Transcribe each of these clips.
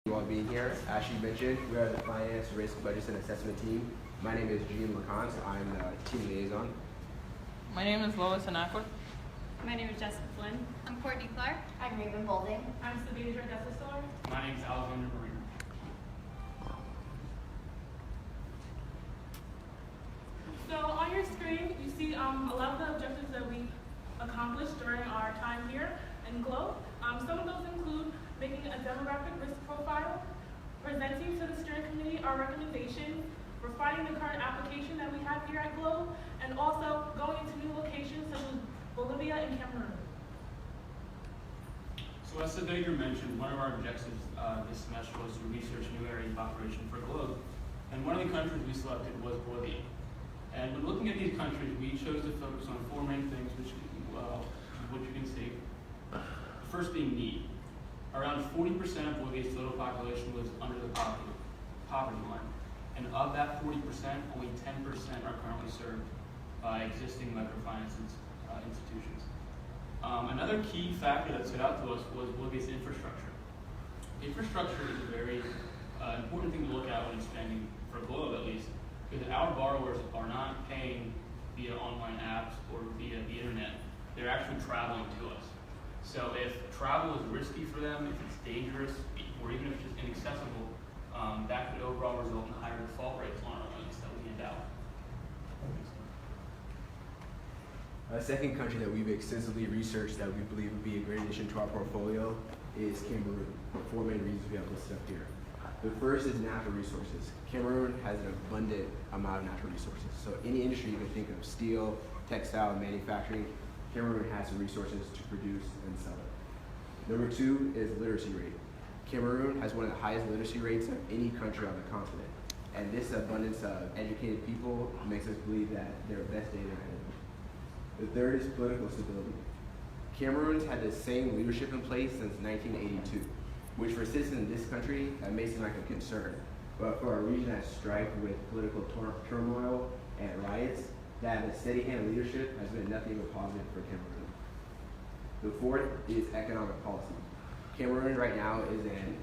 you all being here. As she mentioned, we are the Finance, Risk, Budgets, and Assessment team. My name is Gene LeConte. I'm the team liaison. My name is Lois Anakwa. My name is Jessica Flynn. I'm Courtney Clark. I'm Raven Boulding. I'm Sabina Dessasor. My name is Alexander Marino. So on your screen, you see a lot of the objectives that we accomplished during our time here in GLOW. Some of those include making a demographic risk profile, presenting to the steering committee our recommendations, refining the current application that we have here at GLOW, and also going into new locations such as Bolivia and Cameroon. So as Sabina mentioned, one of our objectives this semester was to research new areas of operation for GLOW. And one of the countries we selected was Bolivia. And when looking at these countries, we chose to focus on four main things, which you can see. The first being need. Around 40% of Bolivia's total population was under the poverty line. And of that 40%, only 10% are currently served by existing microfinance institutions. Another key factor that stood out to us was Bolivia's infrastructure. Infrastructure is a very important thing to look at when spending, for GLOW at least, because our borrowers are not paying via online apps or via the internet. They're actually traveling to us. So if travel is risky for them, if it's dangerous, or even if it's just inaccessible, that could overall result in higher default rates on our loans that we hand out. A second country that we've extensively researched that we believe would be a great addition to our portfolio is Cameroon, for four main reasons we have listed up here. The first is natural resources. Cameroon has an abundant amount of natural resources. So any industry you can think of, steel, textile, manufacturing, Cameroon has the resources to produce and sell it. Number two is literacy rate. Cameroon has one of the highest literacy rates of any country on the continent. And this abundance of educated people makes us believe that they're best data ahead. The third is political stability. Cameroon's had the same leadership in place since 1982, which for citizens in this country, that may seem like a concern. But for a region that's strife with political turmoil and riots, that a steady hand of leadership has been nothing but positive for Cameroon. The fourth is economic policy. Cameroon right now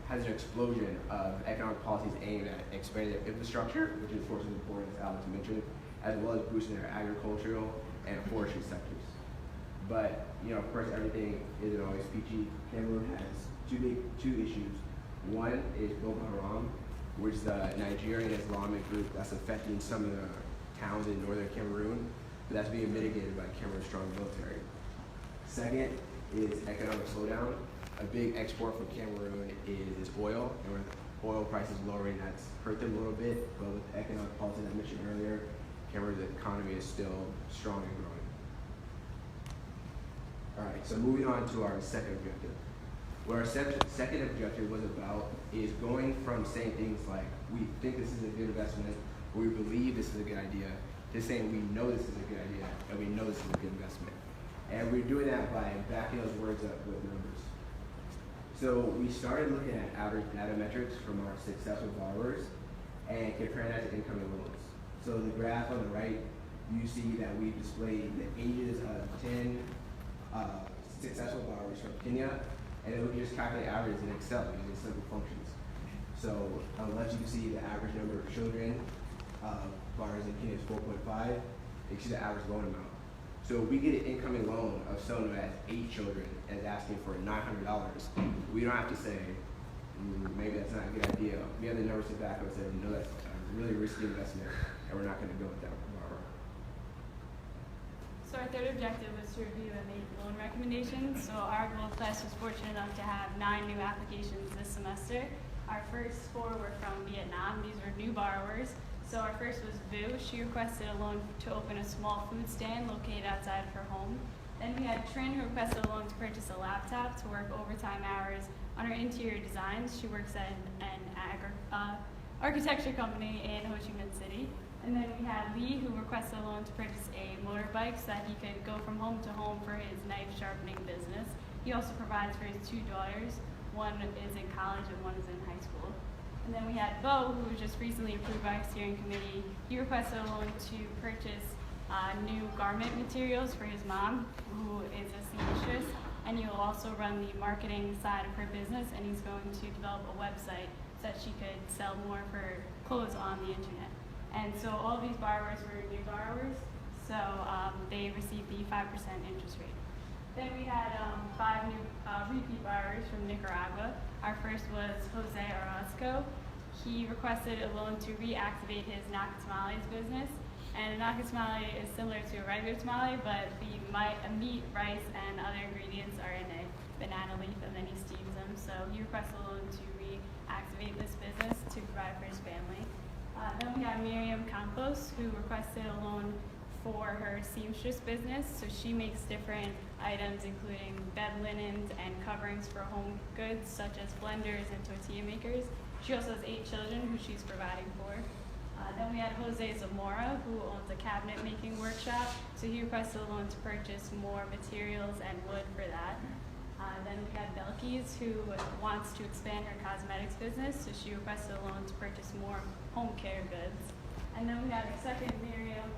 has an explosion of economic policies aimed at expanding their infrastructure, which is of course important, as Alex mentioned, as well as boosting their agricultural and forestry sectors. But of course, everything isn't always peachy. Cameroon has two issues. One is Boko Haram, which is the Nigerian Islamic group that's affecting some of the towns in northern Cameroon, but that's being mitigated by Cameroon's strong military. Second is economic slowdown. A big export from Cameroon is oil, and with oil prices lowering, that's hurt them a little bit, but with the economic policy I mentioned earlier, Cameroon's economy is still strong and growing. All right, so moving on to our second objective. What our second objective was about is going from saying things like, we think this is a good investment, or we believe this is a good idea, to saying we know this is a good idea, and we know this is a good investment. And we're doing that by backing those words up with numbers. So we started looking at average data metrics from our successful borrowers and comparing that to incoming loans. So the graph on the right, you see that we displayed the ages of 10 successful borrowers from Kenya, and then we can just calculate averages in Excel using simple functions. So unless you see the average number of children borrowers in Kenya is 4.5, you see the average loan amount. So if we get an incoming loan of someone who has 8 children and is asking for $900, we don't have to say, maybe that's not a good idea. We have the numbers to back up and say, no, that's a really risky investment, and we're not going to go with that borrower. So our third objective was to review and make loan recommendations. So our GLOW class was fortunate enough to have 9 new applications this semester. Our first 4 were from Vietnam. These were new borrowers. So our first was Vu. She requested a loan to open a small food stand located outside of her home. Then we had Trin, who requested a loan to purchase a laptop to work overtime hours on her interior designs. She works at an architecture company in Ho Chi Minh City. And then we had Lee, who requested a loan to purchase a motorbike so that he could go from home to home for his knife sharpening business. He also provides for his 2 daughters. One is in college and one is in high school. And then we had Bo, who was just recently approved by our steering committee. He requested a loan to purchase new garment materials for his mom, who is a seamstress. and he'll also run the marketing side of her business, and he's going to develop a website so that she could sell more of her clothes on the internet. And so all of these borrowers were new borrowers, so they received the 5% interest rate. Then we had 5 new repeat borrowers from Nicaragua. Our first was Jose Orozco. He requested a loan to reactivate his Naka Tamales business. And a Naka tamale is similar to a regular tamale, but the meat, rice, and other ingredients are in a banana leaf, and then he steams them. So he requested a loan to reactivate this business to provide for his family. Then we have Miriam Campos, who requested a loan for her seamstress business. So she makes different items, including bed linens and coverings for home goods, such as blenders and tortilla makers. She also has 8 children who she's providing for. Then we had Jose Zamora, who owns a cabinet making workshop. So he requested a loan to purchase more materials and wood for that. Then we had Belkis, who wants to expand her cosmetics business. So she requested a loan to purchase more home care goods. And then we had our second, Miriam,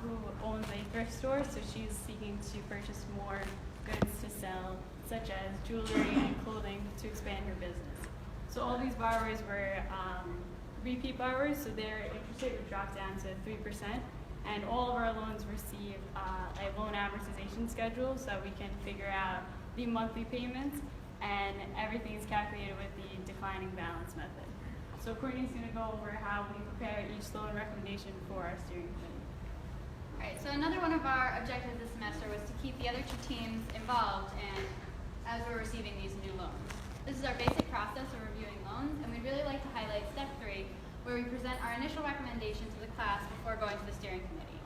who owns a thrift store. So she's seeking to purchase more goods to sell, such as jewelry and clothing, to expand her business. So all these borrowers were repeat borrowers, so their interest rate would drop down to 3%. And all of our loans receive a loan amortization schedule, so we can figure out the monthly payments, and everything is calculated with the declining balance method. So Courtney's going to go over how we prepare each loan recommendation for our steering committee. All right, so another one of our objectives this semester was to keep the other 2 teams involved and as we're receiving these new loans. This is our basic process of reviewing loans, and we'd really like to highlight step 3, where we present our initial recommendation to the class before going to the steering committee.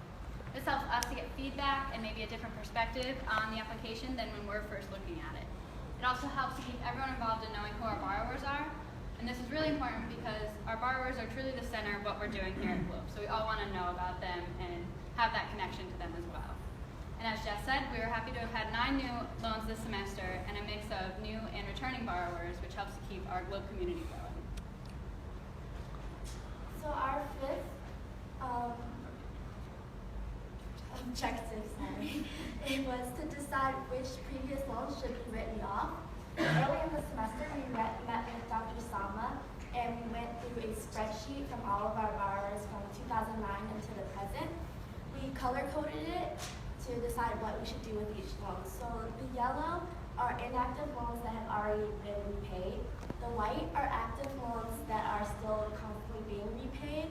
This helps us to get feedback and maybe a different perspective on the application than when we're first looking at it. It also helps to keep everyone involved in knowing who our borrowers are, and this is really important because our borrowers are truly the center of what we're doing here at Globe, so we all want to know about them and have that connection to them as well. And as Jess said, we were happy to have had 9 new loans this semester and a mix of new and returning borrowers, which helps to keep our Globe community growing. So our 5th objective, it was to decide which previous loans should be written off. Early in the semester, we met with Dr. Sama, and we went through a spreadsheet from all of our borrowers from 2009 into the present. We color-coded it to decide what we should do with each loan. So the yellow are inactive loans that have already been repaid. The white are active loans that are still constantly being repaid.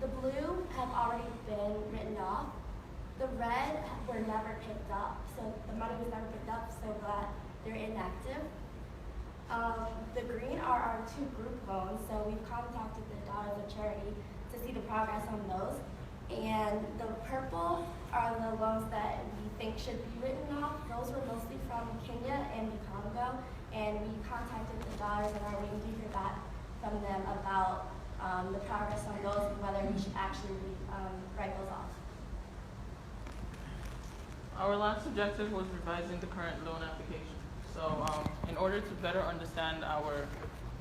The blue have already been written off. The red were never picked up, so the money was never picked up, so that they're inactive. The green are our 2 group loans, so we've contacted the Daughters of Charity to see the progress on those. And the purple are the loans that we think should be written off. Those were mostly from Kenya and the Congo, and we contacted the Daughters and are waiting to hear back from them about the progress on those and whether we should actually write those off. Our last objective was revising the current loan application. So in order to better understand our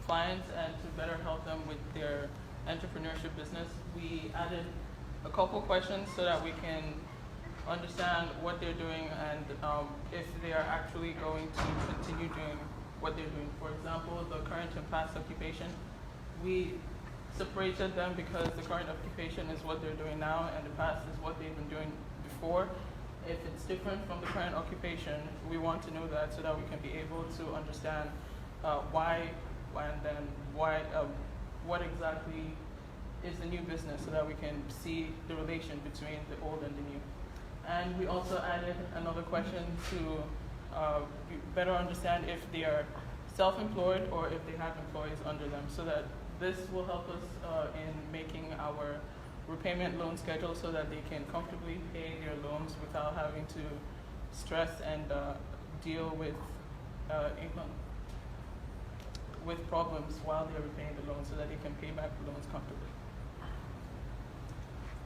clients and to better help them with their entrepreneurship business, we added a couple questions so that we can understand what they're doing and if they are actually going to continue doing what they're doing. For example, the current and past occupation, we separated them because the current occupation is what they're doing now and the past is what they've been doing before. If it's different from the current occupation, we want to know that so that we can be able to understand why and then what exactly is the new business so that we can see the relation between the old and the new. And we also added another question to better understand if they are self-employed or if they have employees under them, so that this will help us in making our repayment loan schedule so that they can comfortably pay their loans without having to stress and deal with problems while they're repaying the loan so that they can pay back the loans comfortably.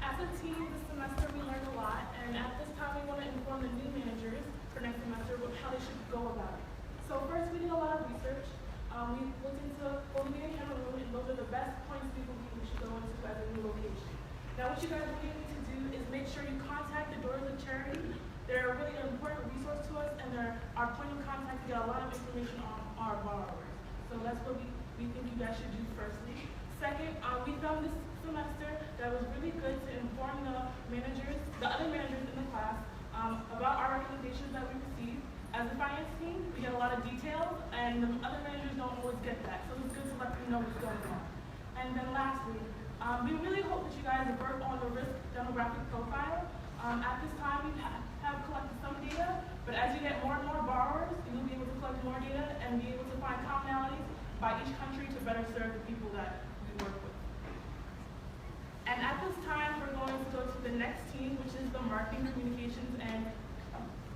As a team this semester we learned a lot, and at this time we want to inform the new managers for next semester how they should go about it. So first we did a lot of research. We looked into Bolivia and Cameroon, and those are the best points we believe we should go into as a new location. Now what you guys really need to do is make sure you contact the Daughters of Charity. They're a really important resource to to us, and they're our point of contact to get a lot of information on our borrowers. So that's what we think you guys should do firstly. Second, we found this semester that was really good to inform the other managers in the class, about our recommendations that we received. As a finance team, we get a lot of details, and the other managers don't always get that. So it's good to let them know what's going on. And then lastly, we really hope that you guys work on the risk demographic profile. At this time, we have collected some data, but as you get more and more borrowers, you'll be able to collect more data and be able to find commonalities by each country to better serve the people that we work with. And at this time, we're going to go to the next team, which is the marketing, communications, and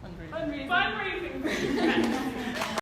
fundraising.